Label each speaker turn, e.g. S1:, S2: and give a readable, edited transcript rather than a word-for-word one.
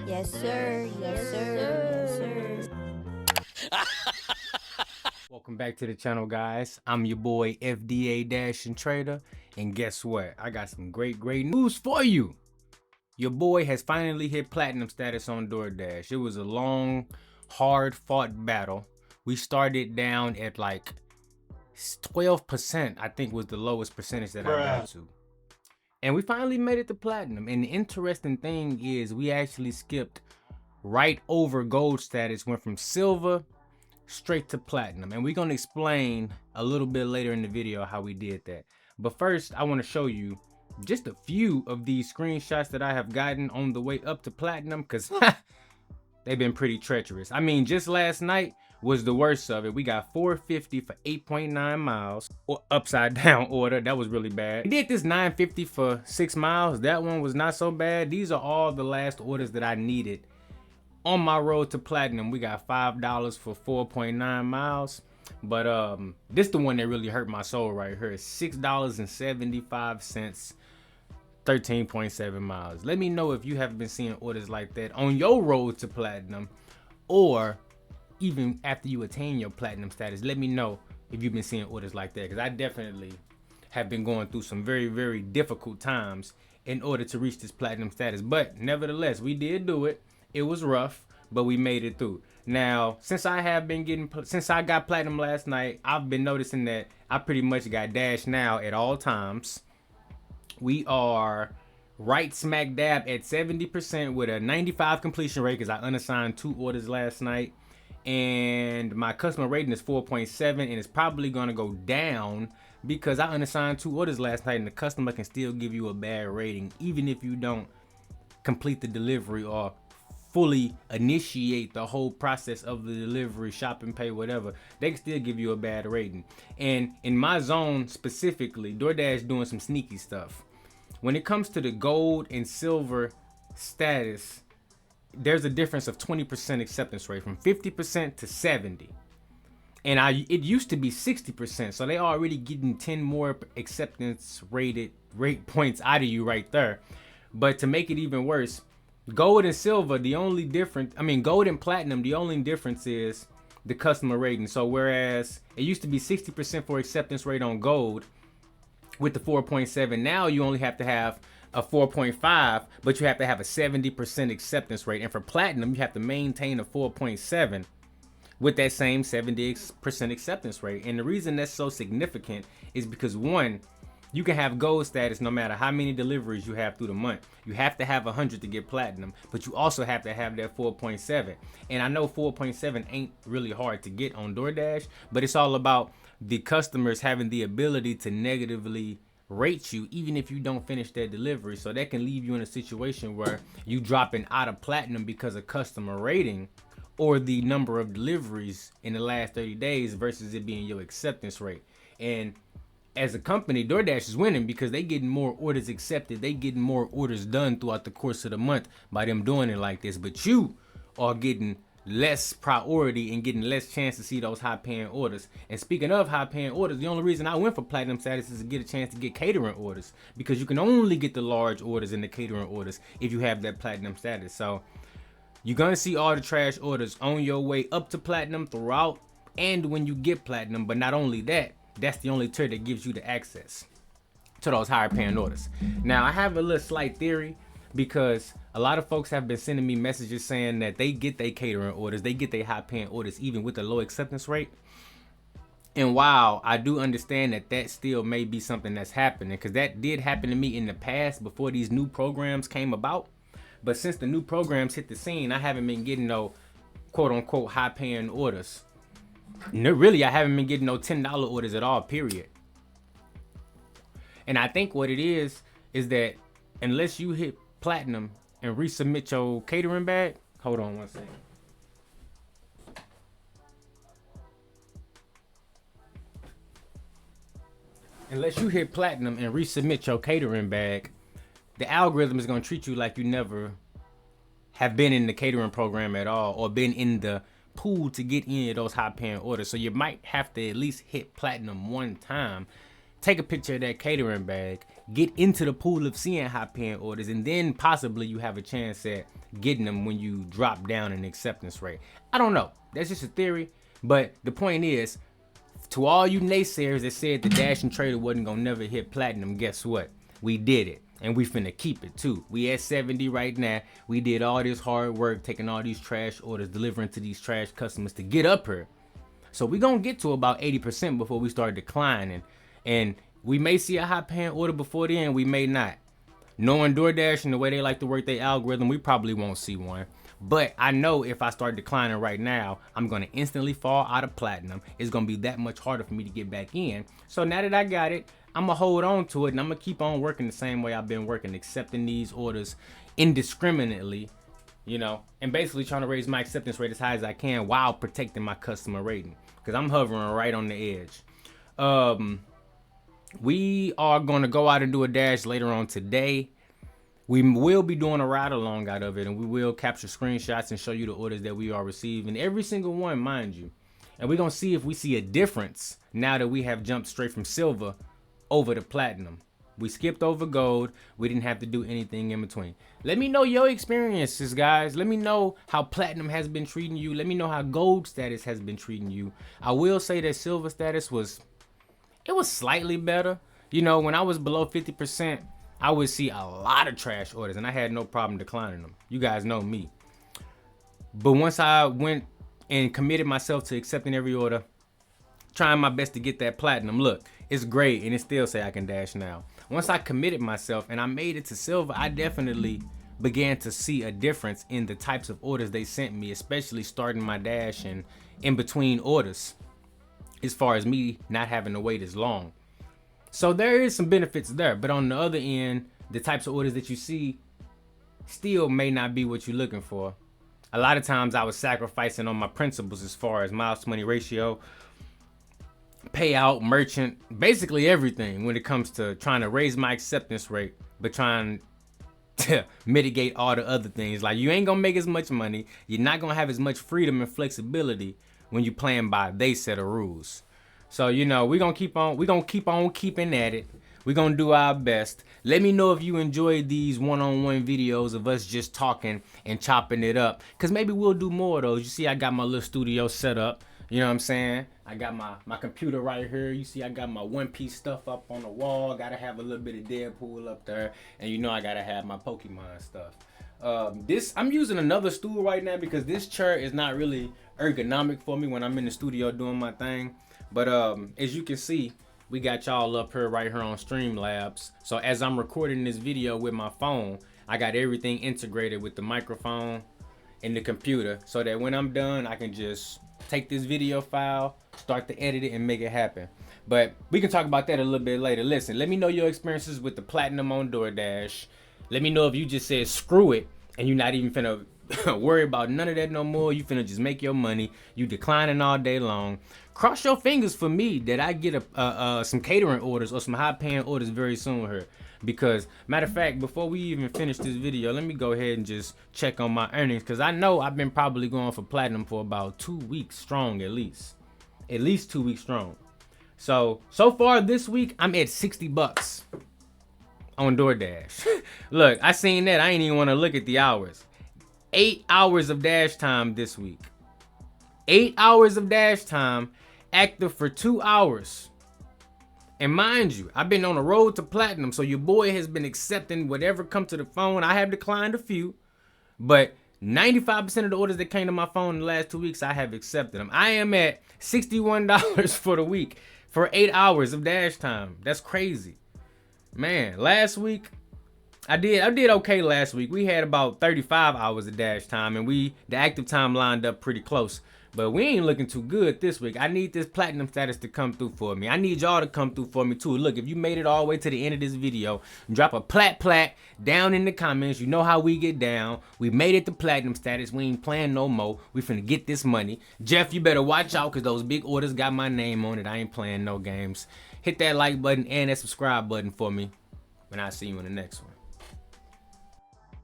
S1: Yes, sir. Yes, sir. Yes, sir.
S2: Welcome back to the channel, guys. I'm your boy FDA Dash and Trader, and guess what? I got some great news for you. Your boy has finally hit platinum status on Doordash. It was a long, hard-fought battle. We started down at like 12%, I think was the lowest percentage that I got to. And we finally made it to platinum. And the interesting thing is we actually skipped right over gold status, went from silver straight to platinum, and we're gonna explain a little bit later in the video how we did that. But first, I want to show you just a few of these screenshots that I have gotten on the way up to platinum, because they've been pretty treacherous. I mean, just last night was the worst of it. We got 450 for 8.9 miles, or upside down order. That was really bad. We did this 950 for 6 miles. That one was not so bad. These are all the last orders that I needed on my road to platinum. We got $5 for 4.9 miles. But this the one that really hurt my soul right here. $6.75, 13.7 miles. Let me know if you have been seeing orders like that on your road to platinum, or even after you attain your platinum status. Let me know if you've been seeing orders like that, because I definitely have been going through some very difficult times in order to reach this platinum status. But nevertheless, we did do it. It was rough, but we made it through. Now, since I got platinum last night, I've been noticing that I pretty much got Dash now at all times. We are right smack dab at 70% with a 95 completion rate, because I unassigned 2 orders last night. And my customer rating is 4.7, and it's probably going to go down because I unassigned 2 orders last night, and the customer can still give you a bad rating even if you don't complete the delivery or fully initiate the whole process of the delivery, shop and pay, whatever. They can still give you a bad rating. And in my zone specifically, DoorDash doing some sneaky stuff. When it comes to the gold and silver status, there's a difference of 20% acceptance rate, from 50% to 70. And it used to be 60%, so they already getting 10 more acceptance rate points out of you right there. But to make it even worse, gold and silver, gold and platinum, the only difference is the customer rating. So whereas it used to be 60% for acceptance rate on gold with the 4.7, now you only have to have a 4.5, but you have to have a 70% acceptance rate. And for platinum, you have to maintain a 4.7 with that same 70% acceptance rate. And the reason that's so significant is because, one, you can have gold status no matter how many deliveries you have through the month. You have to have 100 to get platinum, but you also have to have that 4.7. And I know 4.7 ain't really hard to get on DoorDash, but it's all about the customers having the ability to negatively rate you even if you don't finish that delivery. So that can leave you in a situation where you dropping out of platinum because of customer rating or the number of deliveries in the last 30 days versus it being your acceptance rate. And as a company, DoorDash is winning because they getting more orders accepted. They getting more orders done throughout the course of the month by them doing it like this. But you are getting less priority and getting less chance to see those high paying orders. And speaking of high paying orders, the only reason I went for platinum status is to get a chance to get catering orders, because you can only get the large orders and the catering orders if you have that platinum status. So you're gonna see all the trash orders on your way up to platinum throughout and when you get platinum. But not only that, that's the only tier that gives you the access to those higher paying orders. Now, I have a little slight theory, because a lot of folks have been sending me messages saying that they get their catering orders, they get their high paying orders even with the low acceptance rate. And while I do understand that that still may be something that's happening, because that did happen to me in the past before these new programs came about. But since the new programs hit the scene, I haven't been getting no quote unquote high paying orders. No, really, I haven't been getting no $10 orders at all, period. And I think what it is that unless you hit platinum and resubmit your catering bag, hold on one second. Unless you hit platinum and resubmit your catering bag, the algorithm is going to treat you like you never have been in the catering program at all, or been in the pool to get any of those high paying orders. So you might have to at least hit platinum one time take a picture of that catering bag, get into the pool of seeing high paying orders, and then possibly you have a chance at getting them when you drop down in acceptance rate. I don't know. That's just a theory. But the point is, to all you naysayers that said the Dash and Trader wasn't gonna never hit platinum, guess what? We did it. And we finna keep it too. We at 70 right now. We did all this hard work, taking all these trash orders, delivering to these trash customers to get up here. So we gonna get to about 80% before we start declining. And we may see a high paying order before then, we may not. Knowing Doordash and the way they like to work their algorithm, we probably won't see one. But I know if I start declining right now, I'm gonna instantly fall out of platinum. It's gonna be that much harder for me to get back in. So now that I got it, I'm gonna hold on to it and I'm gonna keep on working the same way I've been working, accepting these orders indiscriminately, you know, and basically trying to raise my acceptance rate as high as I can while protecting my customer rating, because I'm hovering right on the edge. We are gonna go out and do a dash later on today. We will be doing a ride along out of it, and we will capture screenshots and show you the orders that we are receiving, every single one, mind you. And we're gonna see if we see a difference now that we have jumped straight from silver over to platinum. We skipped over gold. We didn't have to do anything in between. Let me know your experiences, guys. Let me know how platinum has been treating you. Let me know how gold status has been treating you. I will say that silver status was slightly better. You know, when I was below 50%, I would see a lot of trash orders and I had no problem declining them. You guys know me. But once I went and committed myself to accepting every order, trying my best to get that platinum, look, it's great and it still say I can dash now. Once I committed myself and I made it to silver, I definitely began to see a difference in the types of orders they sent me, especially starting my dash and in between orders, as far as me not having to wait as long. So there is some benefits there, but on the other end, the types of orders that you see still may not be what you're looking for. A lot of times I was sacrificing on my principles as far as miles to money ratio, payout, merchant, basically everything when it comes to trying to raise my acceptance rate, but trying to mitigate all the other things. Like, you ain't gonna make as much money, you're not gonna have as much freedom and flexibility when you're playing by they set of rules. So, you know, we're gonna keep on keeping at it. We're gonna do our best. Let me know if you enjoyed these one-on-one videos of us just talking and chopping it up, because maybe we'll do more of those. You see, I got my little studio set up. You know what I'm saying? I got my computer right here. You see, I got my One Piece stuff up on the wall. I gotta have a little bit of Deadpool up there, and you know I gotta have my Pokemon stuff. I'm using another stool right now because this chair is not really ergonomic for me when I'm in the studio doing my thing. But as you can see, we got y'all up here right here on Streamlabs. So as I'm recording this video with my phone, I got everything integrated with the microphone and the computer, so that when I'm done, I can just take this video file, start to edit it, and make it happen. But we can talk about that a little bit later. Listen, let me know your experiences with the platinum on Doordash. Let me know if you just said screw it and you're not even finna worry about none of that no more. You finna just make your money. You declining all day long. Cross your fingers for me that I get some catering orders or some high paying orders very soon here. Because matter of fact, before we even finish this video, let me go ahead and just check on my earnings, because I know I've been probably going for platinum for about 2 weeks strong, at least 2 weeks strong. So far this week, I'm at $60 on Doordash. Look, I seen that. I ain't even want to look at the hours. 8 hours of dash time this week. 8 hours of dash time, active for 2 hours. And mind you, I've been on the road to platinum, so your boy has been accepting whatever come to the phone. I have declined a few, but 95% of the orders that came to my phone in the last 2 weeks, I have accepted them. I am at $61 for the week for 8 hours of dash time. That's crazy. Man, last week, I did okay last week. We had about 35 hours of dash time, and the active time lined up pretty close. But we ain't looking too good this week. I need this platinum status to come through for me. I need y'all to come through for me too. Look, if you made it all the way to the end of this video, drop a plat down in the comments. You know how we get down. We made it to platinum status. We ain't playing no more. We finna get this money. Jeff, you better watch out, because those big orders got my name on it. I ain't playing no games. Hit that like button and that subscribe button for me, and I'll see you in the next one.